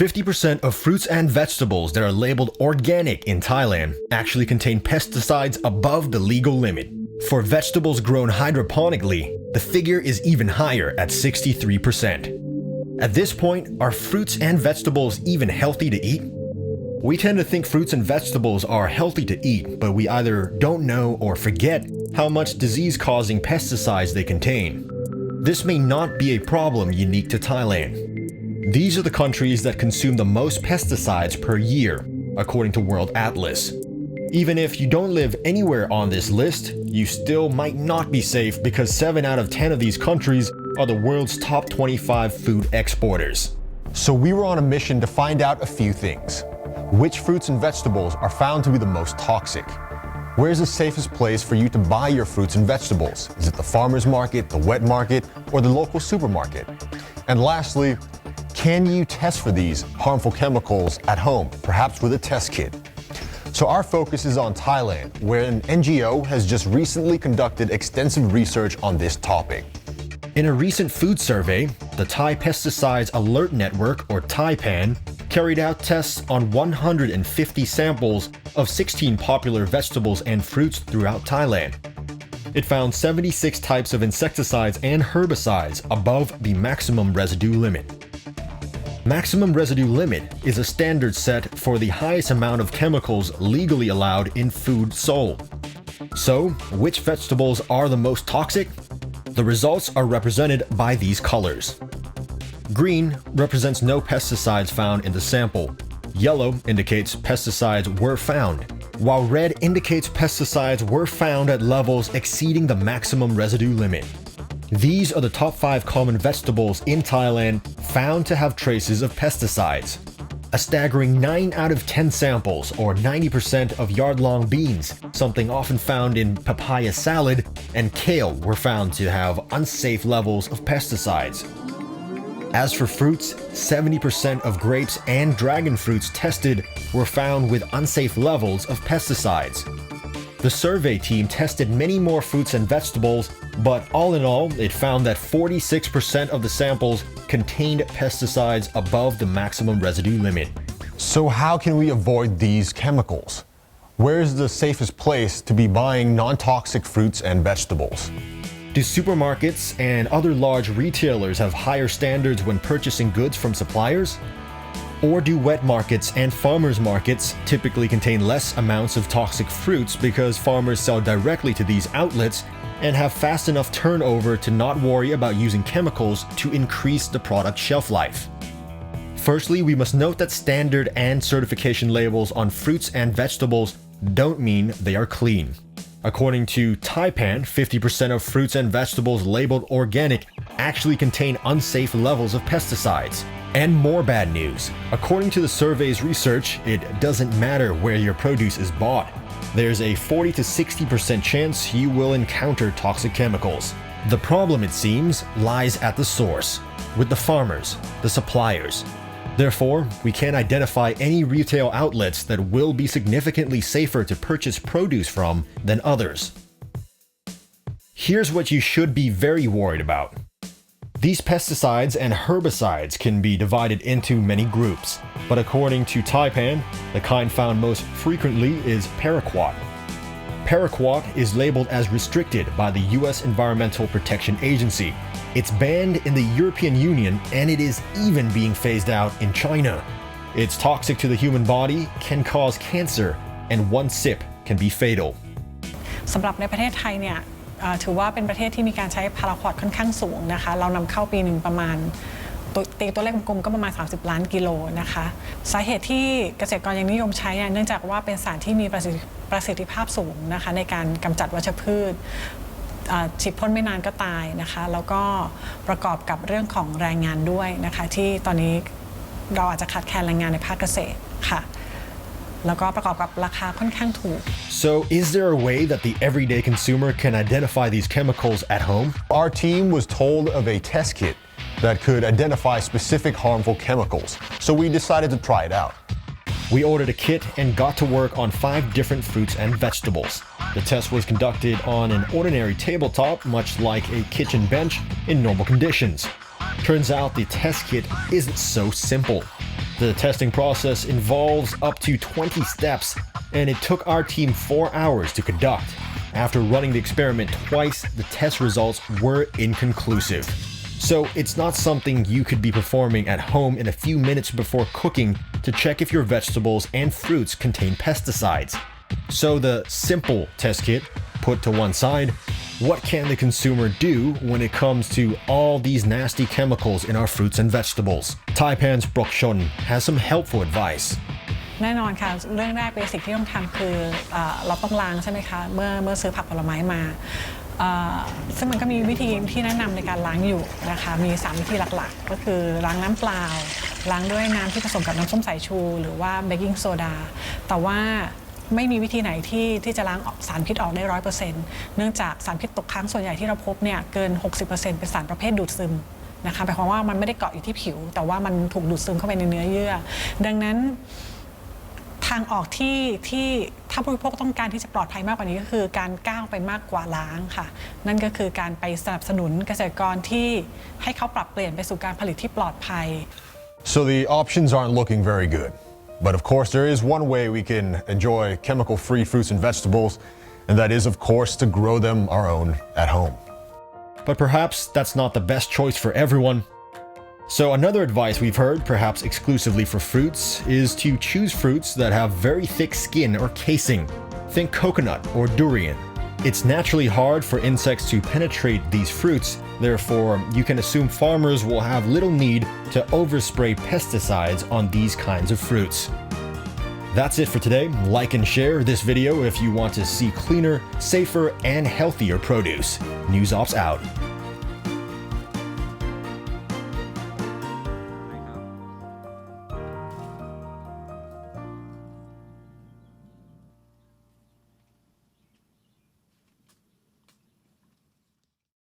50% of fruits and vegetables that are labeled organic in Thailand actually contain pesticides above the legal limit. For vegetables grown hydroponically, the figure is even higher at 63%. At this point, are fruits and vegetables even healthy to eat? We tend to think fruits and vegetables are healthy to eat, but we either don't know or forget how much disease-causing pesticides they contain. This may not be a problem unique to Thailand. These are the countries that consume the most pesticides per year, according to World Atlas. Even if you don't live anywhere on this list, you still might not be safe because 7 out of 10 of these countries are the world's top 25 food exporters. So we were on a mission to find out a few things. Which fruits and vegetables are found to be the most toxic? Where's the safest place for you to buy your fruits and vegetables? Is it the farmer's market, the wet market, or the local supermarket? And lastly, can you test for these harmful chemicals at home, perhaps with a test kit? So our focus is on Thailand, where an NGO has just recently conducted extensive research on this topic. In a recent food survey, the Thai Pesticides Alert Network, or ThaiPAN, carried out tests on 150 samples of 16 popular vegetables and fruits throughout Thailand. It found 76 types of insecticides and herbicides above the maximum residue limit. Maximum residue limit is a standard set for the highest amount of chemicals legally allowed in food sold. So, which vegetables are the most toxic? The results are represented by these colors. Green represents no pesticides found in the sample. Yellow indicates pesticides were found, while red indicates pesticides were found at levels exceeding the maximum residue limit. These are the top 5 common vegetables in Thailand found to have traces of pesticides. A staggering 9 out of 10 samples, or 90% of yard-long beans, something often found in papaya salad, and kale were found to have unsafe levels of pesticides. As for fruits, 70% of grapes and dragon fruits tested were found with unsafe levels of pesticides. The survey team tested many more fruits and vegetables, but all in all, it found that 46% of the samples contained pesticides above the maximum residue limit. So how can we avoid these chemicals? Where's the safest place to be buying non-toxic fruits and vegetables? Do supermarkets and other large retailers have higher standards when purchasing goods from suppliers? Or do wet markets and farmers markets typically contain less amounts of toxic fruits because farmers sell directly to these outlets and have fast enough turnover to not worry about using chemicals to increase the product shelf life? Firstly, we must note that standard and certification labels on fruits and vegetables don't mean they are clean. According to ThaiPAN, 50% of fruits and vegetables labeled organic actually contain unsafe levels of pesticides. And more bad news. According to the survey's research, it doesn't matter where your produce is bought. There's a 40 to 60% chance you will encounter toxic chemicals. The problem, it seems, lies at the source, with the farmers, the suppliers. Therefore, we can't identify any retail outlets that will be significantly safer to purchase produce from than others. Here's what you should be very worried about. These pesticides and herbicides can be divided into many groups, but according to ThaiPAN, the kind found most frequently is paraquat. Paraquat is labeled as restricted by the US Environmental Protection Agency. It's banned in the European Union, and it is even being phased out in China. It's toxic to the human body, can cause cancer, and one sip can be fatal. สำหรับในประเทศไทยเนี่ยถือว่าเป็นประเทศที่มีการใช้พาราควอตค่อนข้างสูงนะคะเรานำเข้าปีหนึ่งประมาณตีตัวเลขกลมๆก็ประมาณ30ล้านกิโลนะคะสาเหตุที่เกษตรกรยังนิยมใช้เนื่องจากว่าเป็นสารที่มีประสิทธิภาพสูงนะคะในการกำจัดวัชพืชฉีดพ่นไม่นานก็ตายนะคะแล้วก็ประกอบกับเรื่องของแรงงานด้วยนะคะที่ตอนนี้เราอาจจะขาดแคลนแรงงานในภาคเกษตรค่ะแล้วก็ประกอบกับราคาค่อนข้างถูก So, is there a way that the everyday consumer can identify these chemicals at home? Our team was told of a test kit that could identify specific harmful chemicals, so we decided to try it out. We ordered a kit and got to work on 5 different fruits and vegetables. The test was conducted on an ordinary tabletop, much like a kitchen bench in normal conditions. Turns out the test kit isn't so simple. The testing process involves up to 20 steps, and it took our team 4 hours to conduct. After running the experiment twice, the test results were inconclusive. So it's not something you could be performing at home in a few minutes before cooking to check if your vegetables and fruits contain pesticides. So the simple test kit put to one side, what can the consumer do when it comes to all these nasty chemicals in our fruits and vegetables? Taipan's Brokshon has some helpful advice. แน่นอนค่ะเรื่องแรกเบสิกที่ต้องทำคือเราต้องล้างใช่ไหมคะเมื่อซื้อผักผลไม้มาซึ่งมันก็มีวิธีที่แนะนำในการล้างอยู่นะคะมี3วิธีหลักๆก็คือล้างน้ำเปล่าล้างด้วยน้ำที่ผสมกับน้ำส้มสายชูหรือว่าเบกกิ้งโซดาแต่ว่าไม่มีวิธีไหนที่จะล้างสารพิษออกได้ 100% เนื่องจากสารพิษตกค้างส่วนใหญ่ที่เราพบเนี่ยเกิน 60% เป็นสารประเภทดูดซึมนะคะหมายความว่ามันไม่ได้เกาะอยู่ที่ผิวแต่ว่ามันถูกดูดซึมเข้าไปในเนื้อเยื่อดังนั้นทางออกที่ถ้าผู้บริโภคต้องการที่จะปลอดภัยมากกว่านี้ก็คือการก้าวไปมากกว่าล้างค่ะนั่นก็คือการไปสนับสนุนเกษตรกรที่ให้เขาปรับเปลี่ยนไปสู่การผลิตที่ปลอดภัย So the options aren't looking very good. But of course, there is one way we can enjoy chemical-free fruits and vegetables, and that is, of course, to grow them our own at home. But perhaps that's not the best choice for everyone. So another advice we've heard, perhaps exclusively for fruits, is to choose fruits that have very thick skin or casing. Think coconut or durian. It's naturally hard for insects to penetrate these fruits, therefore you can assume farmers will have little need to overspray pesticides on these kinds of fruits. That's it for today. Like and share this video if you want to see cleaner, safer, and healthier produce. NewsOps out.